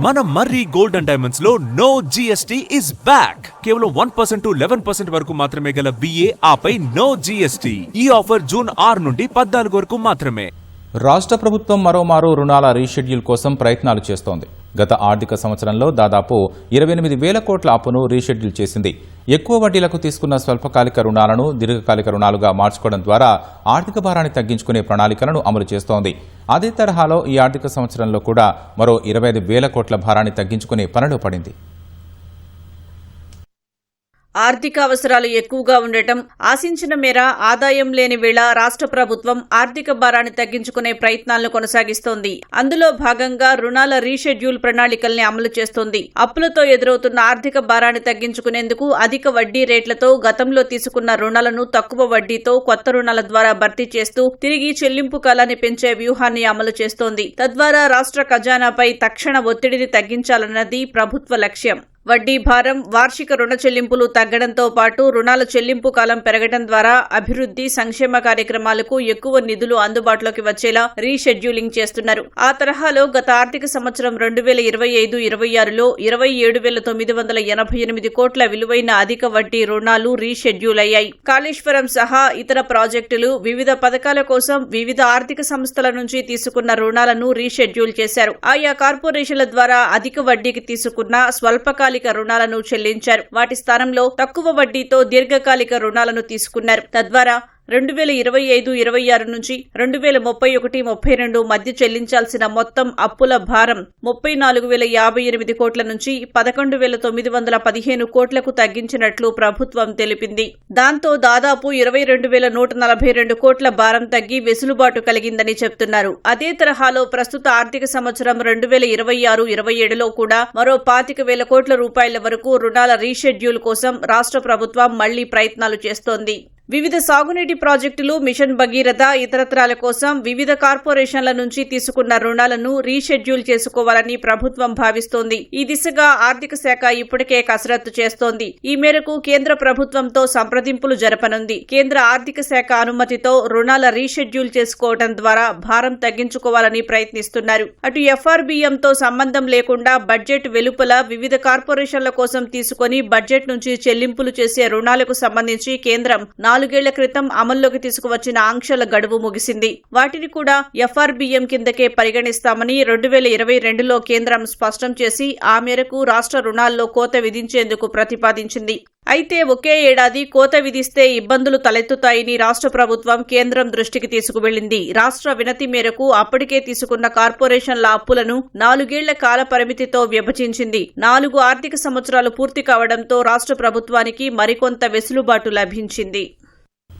మన మర్రి gold and diamonds లో no GST is back. కేవలం 1% to 11% వరకు మాత్రమే గల VA ఆపై నో జిఎస్టీ. ఈ ఆఫర్ జూన్ 6 నుండి 14 వరకు మాత్రమే. రాష్ట్ర ప్రభుత్వం మరోమారు రుణాల రీషెడ్యూల్ కోసం ప్రయత్నాలు చేస్తోంది. గత ఆర్థిక సంవత్సరంలో దాదాపు 28,000 కోట్ల అప్పును రీషెడ్యూల్ చేసింది. ఎక్కువ వడ్డీలకు తీసుకున్న స్వల్పకాలిక రుణాలను దీర్ఘకాలిక రుణాలుగా మార్చుకోవడం ద్వారా ఆర్థిక భారాన్ని తగ్గించుకునే ప్రణాళికలను అమలు చేస్తోంది. అదే తరహాలో ఈ ఆర్థిక సంవత్సరంలో కూడా మరో 25,000 కోట్ల భారాన్ని తగ్గించుకునే పనిలో పడింది. ఆర్థిక అవసరాలు ఎక్కువగా ఉండటం, ఆశించిన మేర ఆదాయం లేని వేళ రాష్ట్ర ప్రభుత్వం ఆర్థిక భారాన్ని తగ్గించుకునే ప్రయత్నాలను కొనసాగిస్తోంది. అందులో భాగంగా రుణాల రీషెడ్యూల్ ప్రణాళికల్ని అమలు చేస్తోంది. అప్పులతో ఎదురవుతున్న ఆర్థిక భారాన్ని తగ్గించుకునేందుకు అధిక వడ్డీ రేట్లతో గతంలో తీసుకున్న రుణాలను తక్కువ వడ్డీతో కొత్త రుణాల ద్వారా భర్తీ చేస్తూ తిరిగి చెల్లింపు కాలాన్ని పెంచే వ్యూహాన్ని అమలు చేస్తోంది. తద్వారా రాష్ట్ర ఖజానాపై తక్షణ ఒత్తిడిని తగ్గించాలన్నది ప్రభుత్వ లక్ష్యం. వడ్డీ భారం, వార్షిక రుణ చెల్లింపులు తగ్గడంతో పాటు రుణాల చెల్లింపు కాలం పెరగడం ద్వారా అభివృద్ధి, సంక్షేమ కార్యక్రమాలకు ఎక్కువ నిధులు అందుబాటులోకి వచ్చేలా రీషెడ్యూలింగ్ చేస్తున్నారు. ఆ తరహాలో గత ఆర్థిక సంవత్సరం 2025-26లో 27,988 కోట్ల విలువైన అధిక వడ్డీ రుణాలు రీషెడ్యూల్ అయ్యాయి. కాళేశ్వరం సహా ఇతర ప్రాజెక్టులు, వివిధ పథకాల కోసం వివిధ ఆర్థిక సంస్థల నుంచి తీసుకున్న రుణాలను రీషెడ్యూల్ చేశారు. ఆయా కార్పొరేషన్ల ద్వారా అధిక వడ్డీకి తీసుకున్న స్వల్పకాలిక రుణాలను చెల్లించారు. వాటి స్థానంలో తక్కువ వడ్డీతో దీర్ఘకాలిక రుణాలను తీసుకున్నారు. తద్వారా 2025-26 నుంచి 2031-32 మధ్య చెల్లించాల్సిన మొత్తం అప్పుల భారం 34,058 కోట్ల నుంచి 11,915 కోట్లకు తగ్గించినట్లు ప్రభుత్వం తెలిపింది. దాంతో దాదాపు 22,142 కోట్ల భారం తగ్గి వెసులుబాటు కలిగిందని చెబుతున్నారు. అదే తరహాలో ప్రస్తుత ఆర్థిక సంవత్సరం 2026-27లో కూడా మరో 25,000 కోట్ల రూపాయల వరకు రుణాల రీషెడ్యూల్ కోసం రాష్ట్ర ప్రభుత్వం మళ్లీ ప్రయత్నాలు చేస్తోంది. వివిధ సాగునీటి ప్రాజెక్టులు, మిషన్ భగీరథ, ఇతరత్రాల కోసం వివిధ కార్పొరేషన్ల నుంచి తీసుకున్న రుణాలను రీషెడ్యూల్ చేసుకోవాలని ప్రభుత్వం భావిస్తోంది. ఈ దిశగా ఆర్థిక శాఖ ఇప్పటికే కసరత్తు చేస్తోంది. ఈ మేరకు కేంద్ర ప్రభుత్వంతో సంప్రదింపులు జరపనుంది. కేంద్ర ఆర్థిక శాఖ అనుమతితో రుణాల రీషెడ్యూల్ చేసుకోవడం ద్వారా భారం తగ్గించుకోవాలని ప్రయత్నిస్తున్నారు. అటు FRBMతో సంబంధం లేకుండా బడ్జెట్ వెలుపల వివిధ కార్పొరేషన్ల కోసం తీసుకుని బడ్జెట్ నుంచి చెల్లింపులు చేసే రుణాలకు సంబంధించి కేంద్రం 4 ఏళ్ల క్రితం అమల్లోకి తీసుకువచ్చిన ఆంక్షల గడువు ముగిసింది. వాటిని కూడా FRBM కిందకే పరిగణిస్తామని 2022లో కేంద్రం స్పష్టం చేసి ఆ మేరకు రాష్ట్ర రుణాల్లో కోత విధించేందుకు ప్రతిపాదించింది. అయితే ఒకే ఏడాది కోత విధిస్తే ఇబ్బందులు తలెత్తుతాయని రాష్ట్ర ప్రభుత్వం కేంద్రం దృష్టికి తీసుకువెళ్లింది. రాష్ట్ర వినతి మేరకు అప్పటికే తీసుకున్న కార్పొరేషన్ల అప్పులను 4 ఏళ్ల కాల పరిమితితో విభజించింది. 4 ఆర్థిక సంవత్సరాలు పూర్తి కావడంతో రాష్ట్ర ప్రభుత్వానికి మరికొంత వెసులుబాటు లభించింది.